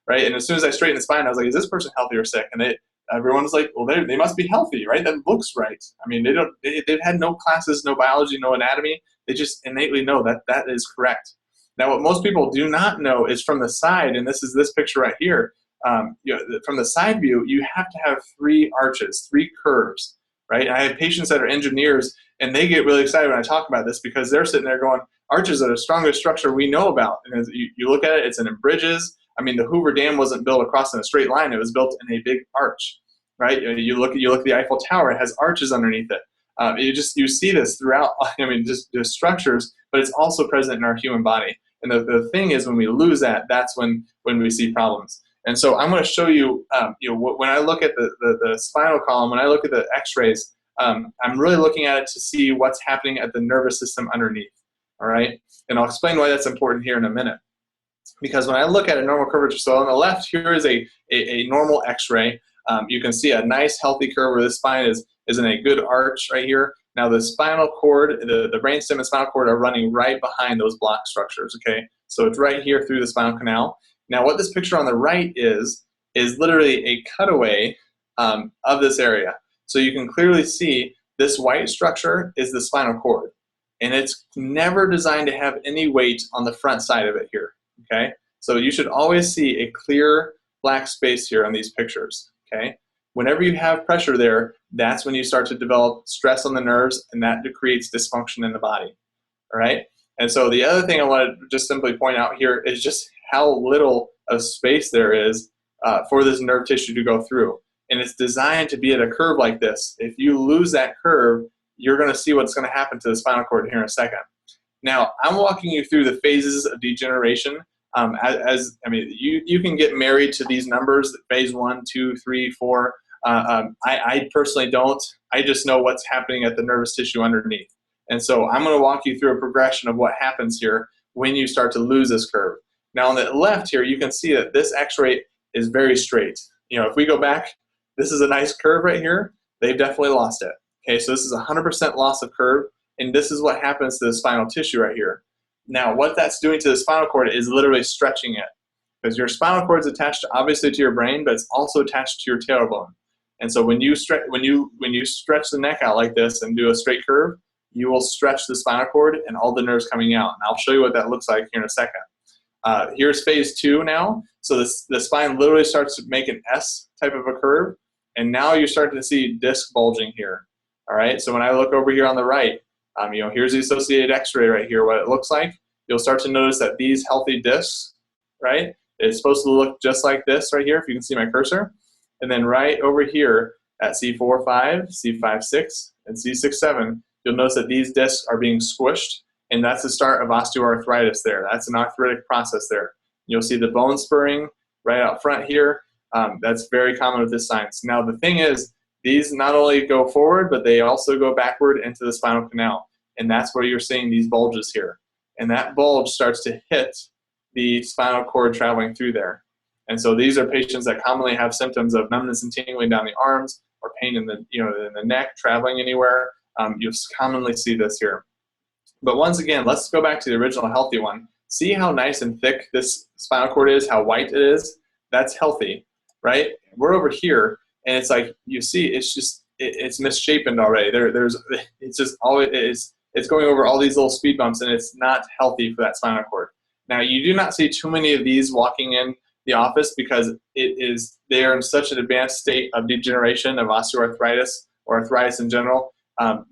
Speaker 2: And as soon as I straightened the spine, I was like, is this person healthy or sick? And everyone was like, well, they must be healthy, right? That looks right. I mean, they've had no classes, no biology, no anatomy. They just innately know that is correct. Now, what most people do not know is from the side, and this is this picture right here. From the side view, you have to have 3 arches, 3 curves, right? I have patients that are engineers, and they get really excited when I talk about this, because they're sitting there going, arches are the strongest structure we know about. And as you look at it, it's in bridges. I mean, the Hoover Dam wasn't built across in a straight line. It was built in a big arch, right? You look at the Eiffel Tower, it has arches underneath it. You see this throughout, just structures, but it's also present in our human body. And the thing is, when we lose that, that's when we see problems. And so I'm going to show you, when I look at the spinal column, when I look at the x-rays, I'm really looking at it to see what's happening at the nervous system underneath, all right? And I'll explain why that's important here in a minute. Because when I look at a normal curvature, so on the left, here is a normal x-ray. You can see a nice healthy curve where the spine is in a good arch right here. Now the spinal cord, the brainstem and spinal cord are running right behind those block structures, okay? So it's right here through the spinal canal. Now what this picture on the right is literally a cutaway of this area. So you can clearly see this white structure is the spinal cord. And it's never designed to have any weight on the front side of it here, okay? So you should always see a clear black space here on these pictures, okay? Whenever you have pressure there, that's when you start to develop stress on the nerves, and that creates dysfunction in the body, all right? And so the other thing I want to just simply point out here is just how little of space there is for this nerve tissue to go through. And it's designed to be at a curve like this. If you lose that curve, you're going to see what's going to happen to the spinal cord here in a second. Now, I'm walking you through the phases of degeneration. You can get married to these numbers, phase 1, 2, 3, 4. I personally don't. I just know what's happening at the nervous tissue underneath. And so I'm going to walk you through a progression of what happens here when you start to lose this curve. Now on the left here, you can see that this x-ray is very straight. If we go back, this is a nice curve right here. They've definitely lost it. Okay, so this is 100% loss of curve, and this is what happens to the spinal tissue right here. Now what that's doing to the spinal cord is literally stretching it, because your spinal cord is attached obviously to your brain, but it's also attached to your tailbone. And so when you stretch the neck out like this and do a straight curve, you will stretch the spinal cord and all the nerves coming out. And I'll show you what that looks like here in a second. Here's phase 2 now. So the spine literally starts to make an S type of a curve, and now you're starting to see disc bulging here. All right, so when I look over here on the right, here's the associated x-ray right here, what it looks like. You'll start to notice that these healthy discs, right, it's supposed to look just like this right here, if you can see my cursor. And then right over here at C4-5, C5-6, and C6-7, you'll notice that these discs are being squished, and that's the start of osteoarthritis there. That's an arthritic process there. You'll see the bone spurring right out front here. That's very common with this science. Now the thing is, these not only go forward, but they also go backward into the spinal canal. And that's where you're seeing these bulges here. And that bulge starts to hit the spinal cord traveling through there. And so these are patients that commonly have symptoms of numbness and tingling down the arms, or pain in the in the neck, traveling anywhere. You'll commonly see this here. But once again, let's go back to the original healthy one. See how nice and thick this spinal cord is, how white it is? That's healthy, right? We're over here, and it's like, you see, it's just, it's misshapen already. It's just all it is. It's going over all these little speed bumps, and it's not healthy for that spinal cord. Now, you do not see too many of these walking in the office because they are in such an advanced state of degeneration, of osteoarthritis or arthritis in general,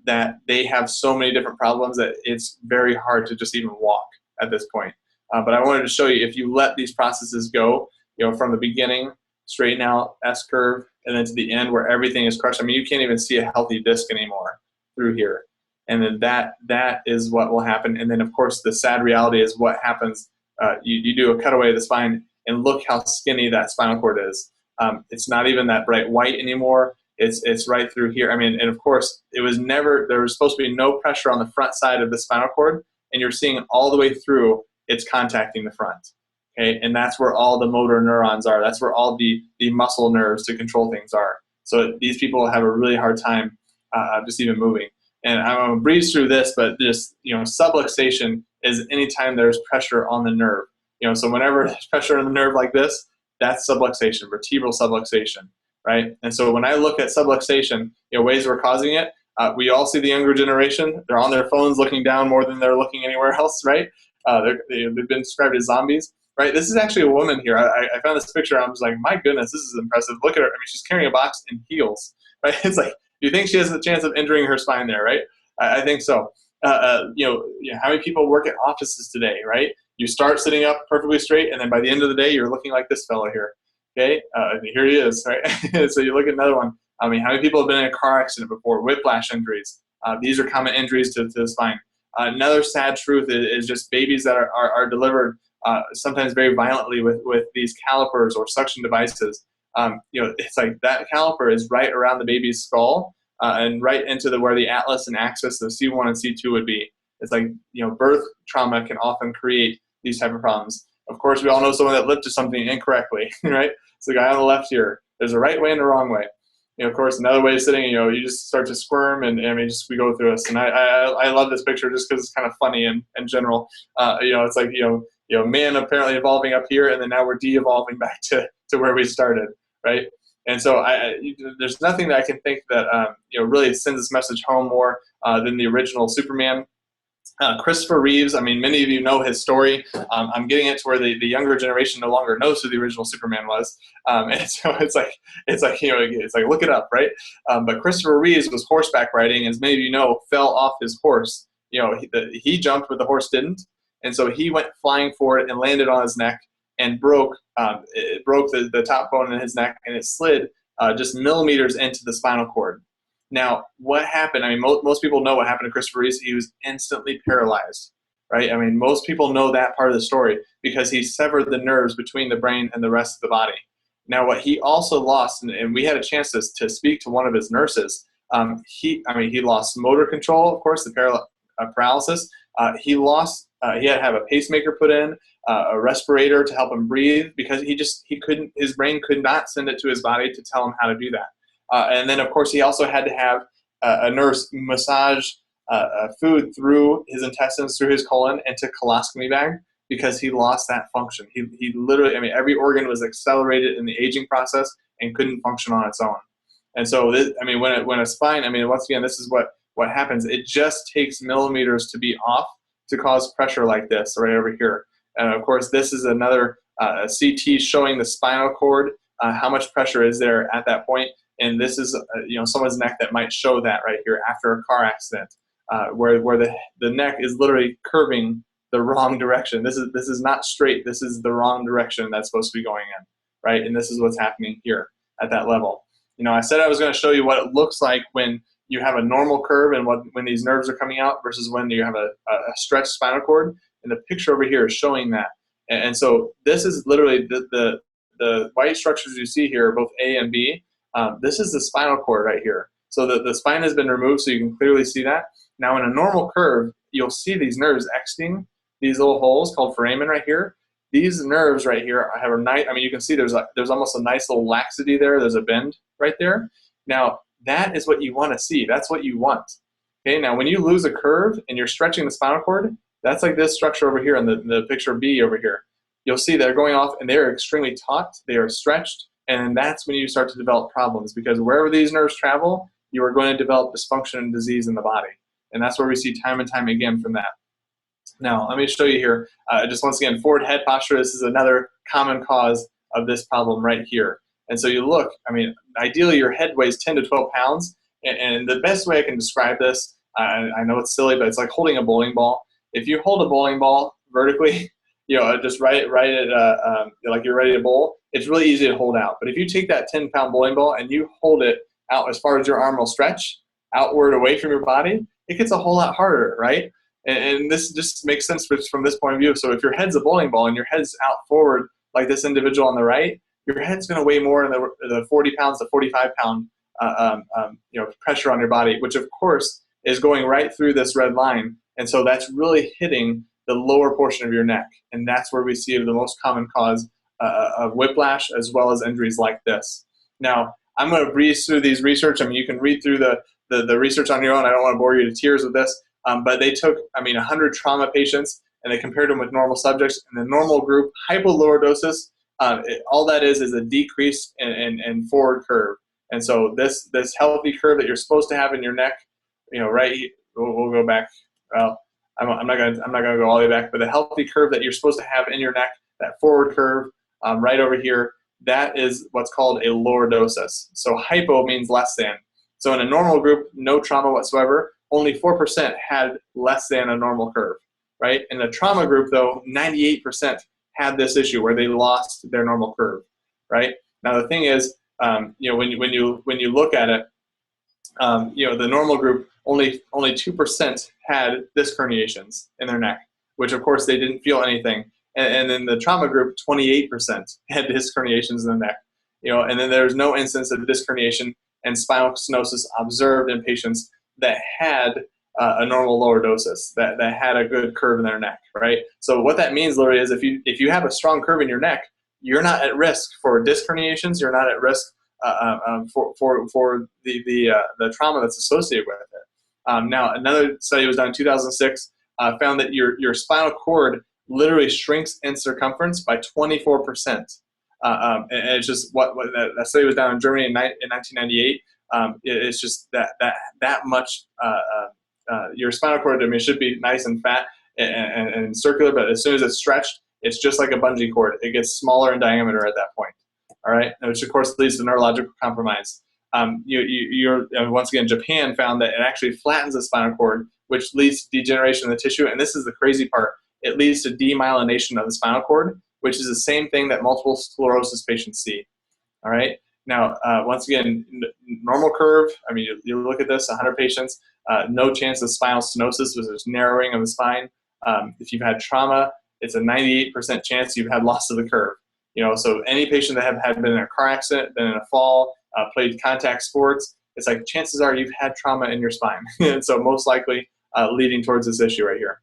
Speaker 2: that they have so many different problems that it's very hard to just even walk at this point. But I wanted to show you, if you let these processes go, from the beginning, straighten out, S-curve, and then to the end where everything is crushed. I mean, you can't even see a healthy disc anymore through here. And then that is what will happen. And then, of course, the sad reality is what happens. You do a cutaway of the spine, and look how skinny that spinal cord is. It's not even that bright white anymore. It's right through here. I mean, and of course, there was supposed to be no pressure on the front side of the spinal cord, and you're seeing all the way through, it's contacting the front. Okay, and that's where all the motor neurons are. That's where all the muscle nerves to control things are. So these people have a really hard time just even moving. And I'm going to breeze through this, but just, subluxation is anytime there's pressure on the nerve. So whenever there's pressure on the nerve like this, that's subluxation, vertebral subluxation, right? And so when I look at subluxation, ways we're causing it, we all see the younger generation. They're on their phones looking down more than they're looking anywhere else, right? They've been described as zombies, right? This is actually a woman here. I found this picture. I was like, my goodness, this is impressive. Look at her. I mean, she's carrying a box in heels, right? It's like, you think she has a chance of injuring her spine there, right? I think so. How many people work at offices today, right? You start sitting up perfectly straight, and then by the end of the day, you're looking like this fellow here. Okay, here he is, right? So you look at another one. I mean, how many people have been in a car accident before? Whiplash injuries. These are common injuries to the spine. Another sad truth is just babies that are delivered sometimes very violently with these calipers or suction devices. It's like that caliper is right around the baby's skull and right into where the atlas and axis of C1 and C2 would be. It's like, birth trauma can often create these type of problems. Of course, we all know someone that lifted something incorrectly, right? So the guy on the left here, there's a right way and a wrong way. Of course, another way of sitting, you just start to squirm, and we go through this. And I love this picture just because it's kind of funny in general. It's like, man apparently evolving up here, and then now we're de-evolving back to where we started, right? And so there's nothing that I can think that really sends this message home more than the original Superman. Christopher Reeves, I mean, many of you know his story. I'm getting it to where the younger generation no longer knows who the original Superman was. And so it's like, look it up, right? But Christopher Reeves was horseback riding, as many of you know, fell off his horse. He jumped, but the horse didn't. And so he went flying for it and landed on his neck and broke the top bone in his neck, and it slid just millimeters into the spinal cord. Now, what happened? I mean, most people know what happened to Christopher Reeves. He was instantly paralyzed, right? I mean, most people know that part of the story because he severed the nerves between the brain and the rest of the body. Now, what he also lost, and we had a chance to speak to one of his nurses. He lost motor control, of course, the paralysis. He had to have a pacemaker put in, a respirator to help him breathe because his brain could not send it to his body to tell him how to do that. And then, of course, he also had to have a nurse massage food through his intestines, through his colon, into colostomy bag because he lost that function. He literally, every organ was accelerated in the aging process and couldn't function on its own. And so, when a spine, once again, this is what happens. It just takes millimeters to be off to cause pressure like this right over here. And, of course, this is another CT showing the spinal cord, how much pressure is there at that point. And this is, someone's neck that might show that right here after a car accident, where the neck is literally curving the wrong direction. This is not straight. This is the wrong direction that's supposed to be going in, right? And this is what's happening here at that level. I said I was going to show you what it looks like when you have a normal curve and when these nerves are coming out versus when you have a stretched spinal cord. And the picture over here is showing that. And so this is literally the white structures you see here, both A and B. This is the spinal cord right here. So the spine has been removed, so you can clearly see that. Now in a normal curve, you'll see these nerves exiting these little holes called foramen right here. These nerves right here have a nice, you can see there's almost a nice little laxity there. There's a bend right there. Now that is what you want to see. That's what you want. Okay, now when you lose a curve and you're stretching the spinal cord, That's like this structure over here in the picture B over here. You'll see they're going off and they're extremely taut, they are stretched, and that's when you start to develop problems, because wherever these nerves travel, you are going to develop dysfunction and disease in the body. And that's where we see time and time again from that. Now, let me show you here, just once again, forward head posture. This is another common cause of this problem right here. And so you look, I mean, ideally your head weighs 10 to 12 pounds. And the best way I can describe this, I know it's silly, but it's like holding a bowling ball. If you hold a bowling ball vertically, just right at like you're ready to bowl, it's really easy to hold out. But if you take that 10-pound bowling ball and you hold it out as far as your arm will stretch, outward away from your body, it gets a whole lot harder, right? And this just makes sense from this point of view. So if your head's a bowling ball and your head's out forward like this individual on the right, your head's going to weigh more in the 40 pounds to 45 pound pressure on your body, which of course is going right through this red line. And so that's really hitting the lower portion of your neck. And that's where we see the most common cause of whiplash, as well as injuries like this. Now, I'm going to breeze through these research. I mean, you can read through the research on your own. I don't want to bore you to tears with this. But they took, 100 trauma patients, and they compared them with normal subjects. In the normal group, hypolordosis, all that is a decrease in forward curve. And so this healthy curve that you're supposed to have in your neck, right? We'll go back. Well, I'm not gonna go all the way back, but the healthy curve that you're supposed to have in your neck, that forward curve, right over here, that is what's called a lordosis. So hypo means less than. So in a normal group, no trauma whatsoever, only 4% had less than a normal curve, right? In the trauma group, though, 98% had this issue where they lost their normal curve, right? Now the thing is, when you look at it, the normal group, only 2% had disc herniations in their neck, which of course they didn't feel anything. And then the trauma group, 28% had disc herniations in the neck, and then there's no instance of disc herniation and spinal stenosis observed in patients that had a normal lordosis, that had a good curve in their neck, right? So what that means literally is if you have a strong curve in your neck, you're not at risk for disc herniations. You're not at risk for the trauma that's associated with it. Now, another study was done in 2006, found that your spinal cord literally shrinks in circumference by 24%. And it's just what that study was done in Germany in 1998. It's just that much. Your spinal cord, should be nice and fat and circular, but as soon as it's stretched, it's just like a bungee cord. It gets smaller in diameter at that point. All right, which of course leads to neurological compromise. Once again, Japan found that it actually flattens the spinal cord, which leads to degeneration of the tissue. And this is the crazy part. It leads to demyelination of the spinal cord, which is the same thing that multiple sclerosis patients see. All right. Now, once again, normal curve. You look at this, 100 patients, no chance of spinal stenosis, which is narrowing of the spine. If you've had trauma, it's a 98% chance you've had loss of the curve. So any patient that have been in a car accident, been in a fall, played contact sports, it's like chances are you've had trauma in your spine. And so most likely leading towards this issue right here.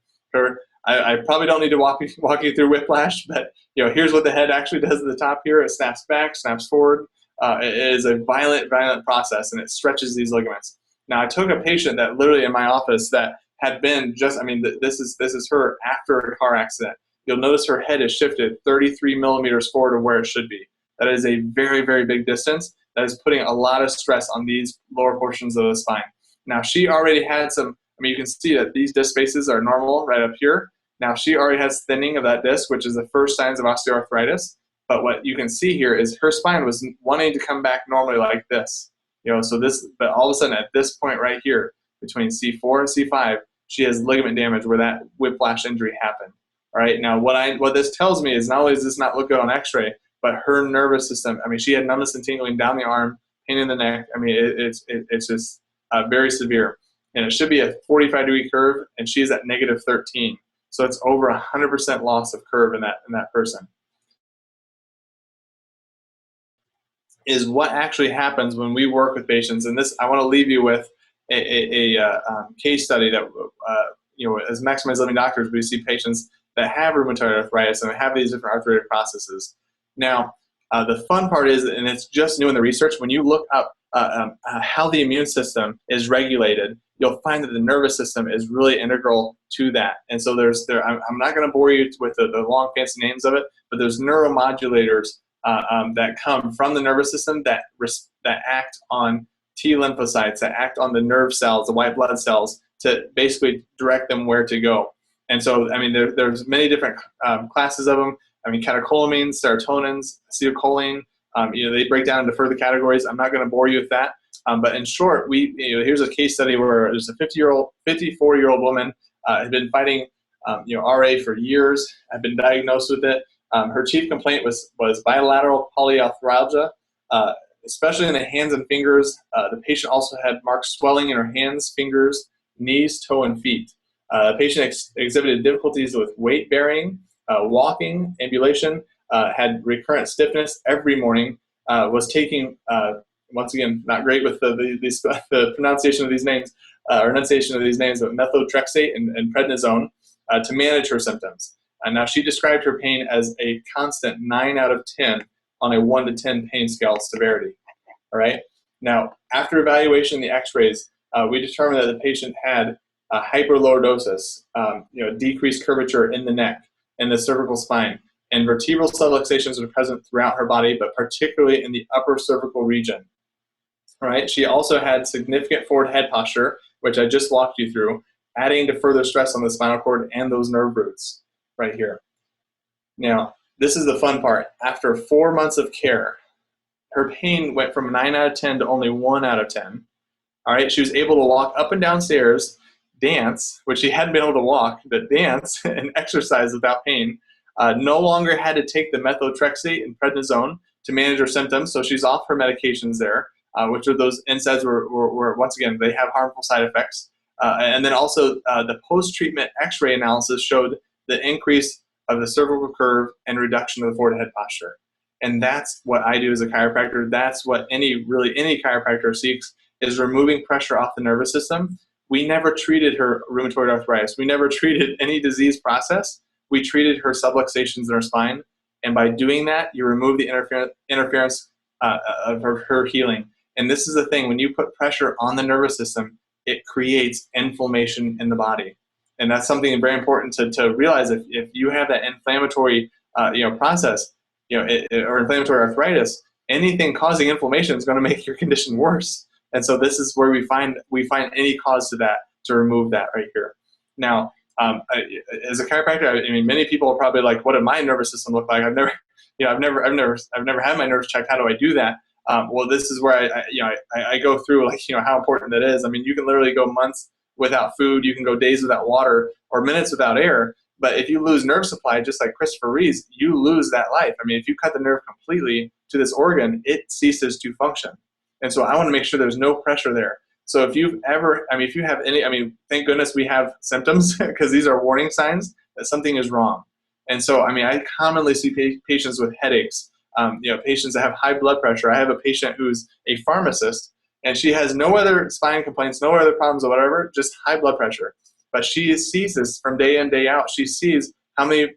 Speaker 2: I probably don't need to walk you through whiplash, but here's what the head actually does at the top here. It snaps back, snaps forward. It is a violent process, and it stretches these ligaments. Now, I took a patient that literally in my office that had been this is her after a car accident. You'll notice her head is shifted 33 millimeters forward of where it should be. That is a very, very big distance. That is putting a lot of stress on these lower portions of the spine. Now, she already had some, you can see that these disc spaces are normal right up here. Now, she already has thinning of that disc, which is the first signs of osteoarthritis. But what you can see here is her spine was wanting to come back normally like this. But all of a sudden at this point right here, between C4 and C5, she has ligament damage where that whiplash injury happened. All right. Now, what this tells me is not only does this not look good on X-ray, but her nervous system. She had numbness and tingling down the arm, pain in the neck. It's just very severe, and it should be a 45-degree curve, and she's at -13. So it's over 100% loss of curve in that person. Is what actually happens when we work with patients, and this I want to leave you with a case study that as Maximized Living doctors, we see patients that have rheumatoid arthritis and have these different arthritic processes. Now, the fun part is, and it's just new in the research, when you look up how the immune system is regulated, you'll find that the nervous system is really integral to that. And so I'm not going to bore you with the long fancy names of it, but there's neuromodulators that come from the nervous system that act on T lymphocytes, that act on the nerve cells, the white blood cells, to basically direct them where to go. And so, I mean, there's many different classes of them. I mean, catecholamines, serotonins, acetylcholine, they break down into further categories. I'm not going to bore you with that. But in short, here's a case study where there's a 54-year-old woman had been fighting, RA for years, had been diagnosed with it. Her chief complaint was bilateral polyarthralgia, especially in the hands and fingers. The patient also had marked swelling in her hands, fingers, knees, toe, and feet. The patient exhibited difficulties with weight bearing, walking, ambulation, had recurrent stiffness every morning, was taking, once again, not great with the pronunciation of these names, or enunciation of these names, but methotrexate and prednisone to manage her symptoms. And now she described her pain as a constant 9 out of 10 on a 1 to 10 pain scale severity. All right. Now, after evaluation, the X-rays, we determined that the patient had hyperlordosis, decreased curvature in the neck and the cervical spine, and vertebral subluxations were present throughout her body, but particularly in the upper cervical region. All right. She also had significant forward head posture, which I just walked you through, adding to further stress on the spinal cord and those nerve roots right here. Now, this is the fun part. After 4 months of care, her pain went from 9 out of 10 to only 1 out of 10. All right. She was able to walk up and down stairs, dance, which she hadn't been able to walk, but dance and exercise without pain. No longer had to take the methotrexate and prednisone to manage her symptoms, so she's off her medications there, which are those NSAIDs were once again, they have harmful side effects. And then also the post-treatment X-ray analysis showed the increase of the cervical curve and reduction of the forward head posture. And that's what I do as a chiropractor. That's what any chiropractor seeks, is removing pressure off the nervous system. We never treated her rheumatoid arthritis. We never treated any disease process. We treated her subluxations in her spine. And by doing that, you remove the interference of her healing. And this is the thing, when you put pressure on the nervous system, it creates inflammation in the body. And that's something very important to realize. If you have that inflammatory process, or inflammatory arthritis, anything causing inflammation is going to make your condition worse. And so this is where we find any cause to that, to remove that right here. Now, as a chiropractor, I mean, many people are probably like, "What did my nervous system look like? I've never had my nerves checked. How do I do that?" Well, this is where I go through how important that is. I mean, you can literally go months without food, you can go days without water, or minutes without air. But if you lose nerve supply, just like Christopher Reeves, you lose that life. I mean, if you cut the nerve completely to this organ, it ceases to function. And so I want to make sure there's no pressure there. So if you have any, thank goodness we have symptoms, because these are warning signs that something is wrong. And so, I commonly see patients with headaches, patients that have high blood pressure. I have a patient who's a pharmacist, and she has no other spine complaints, no other problems or whatever, just high blood pressure. But she sees this from day in, day out. She sees how many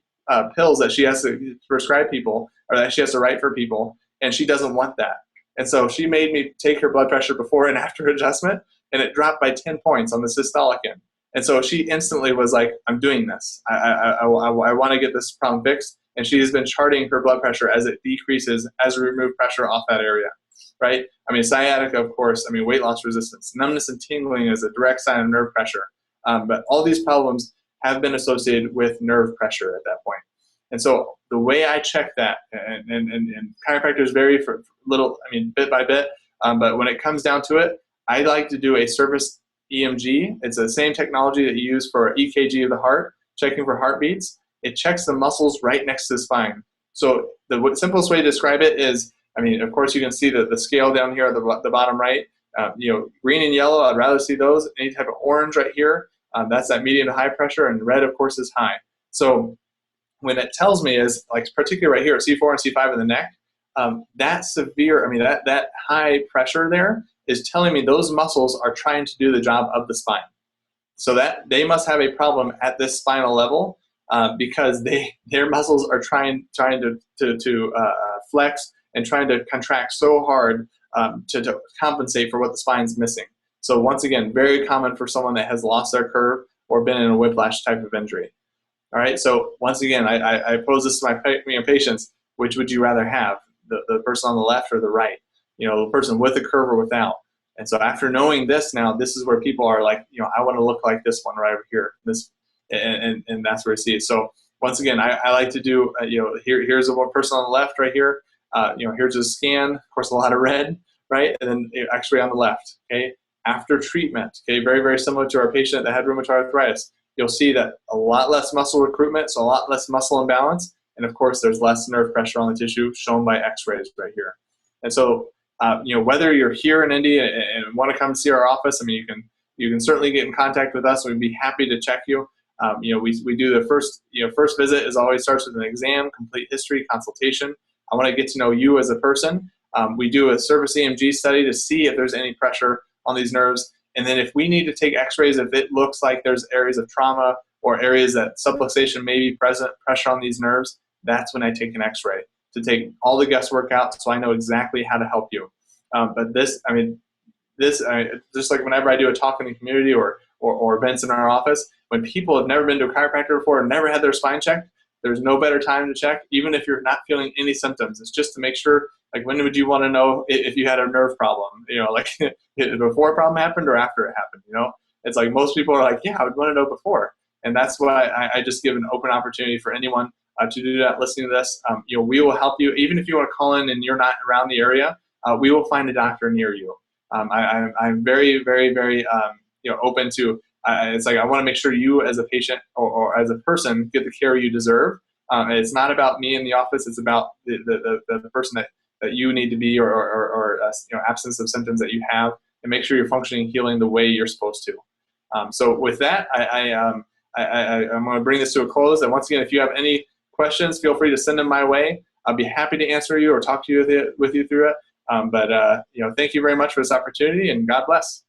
Speaker 2: pills that she has to prescribe people, or that she has to write for people, and she doesn't want that. And so she made me take her blood pressure before and after adjustment, and it dropped by 10 points on the systolic end. And so she instantly was like, "I'm doing this. I want to get this problem fixed." And she has been charting her blood pressure as it decreases, as we remove pressure off that area, right? Sciatica, of course. Weight loss resistance. Numbness and tingling is a direct sign of nerve pressure. But all these problems have been associated with nerve pressure at that point. And so the way I check that, and chiropractors vary for bit by bit, but when it comes down to it, I like to do a surface EMG. It's the same technology that you use for EKG of the heart, checking for heartbeats. It checks the muscles right next to the spine. So the simplest way to describe it is, of course you can see the scale down here at the bottom right. Green and yellow, I'd rather see those. Any type of orange right here, that's that medium to high pressure, and red, of course, is high. So when it tells me is, particularly right here, C4 and C5 in the neck, that severe, that high pressure there is telling me those muscles are trying to do the job of the spine. So that they must have a problem at this spinal level, because their muscles are trying to flex and trying to contract so hard to compensate for what the spine's missing. So once again, very common for someone that has lost their curve or been in a whiplash type of injury. All right, so once again, I pose this to my patients: which would you rather have, the person on the left or the right? The person with a curve or without. And so after knowing this now, this is where people are like, I want to look like this one right over here. And that's where I see it. So once again, I like to do, here's a person on the left right here. Here's a scan, of course, a lot of red, right? And then X-ray on the left, okay? After treatment, okay, very, very similar to our patient that had rheumatoid arthritis. You'll see that a lot less muscle recruitment, so a lot less muscle imbalance. And of course, there's less nerve pressure on the tissue shown by X-rays right here. And so, whether you're here in Indy and want to come see our office, you can certainly get in contact with us. We'd be happy to check you. We do the first visit is always starts with an exam, complete history, consultation. I want to get to know you as a person. We do a surface EMG study to see if there's any pressure on these nerves. And then if we need to take X-rays, if it looks like there's areas of trauma or areas that subluxation may be present, pressure on these nerves, that's when I take an X-ray to take all the guesswork out, so I know exactly how to help you. But just like whenever I do a talk in the community or events in our office, when people have never been to a chiropractor before or never had their spine checked, there's no better time to check, even if you're not feeling any symptoms. It's just to make sure, like, when would you want to know if you had a nerve problem? Like before a problem happened or after it happened, It's like most people are like, yeah, I would want to know before. And that's why I just give an open opportunity for anyone to do that, listening to this. We will help you. Even if you want to call in and you're not around the area, we will find a doctor near you. I'm very, very, very open to, it's like I want to make sure you as a patient or as a person get the care you deserve. It's not about me in the office. It's about the person that you need to be or absence of symptoms that you have, and make sure you're functioning, healing the way you're supposed to. So with that, I'm going to bring this to a close. And once again, if you have any questions, feel free to send them my way. I'll be happy to answer you or talk to you with you through it. But thank you very much for this opportunity, and God bless.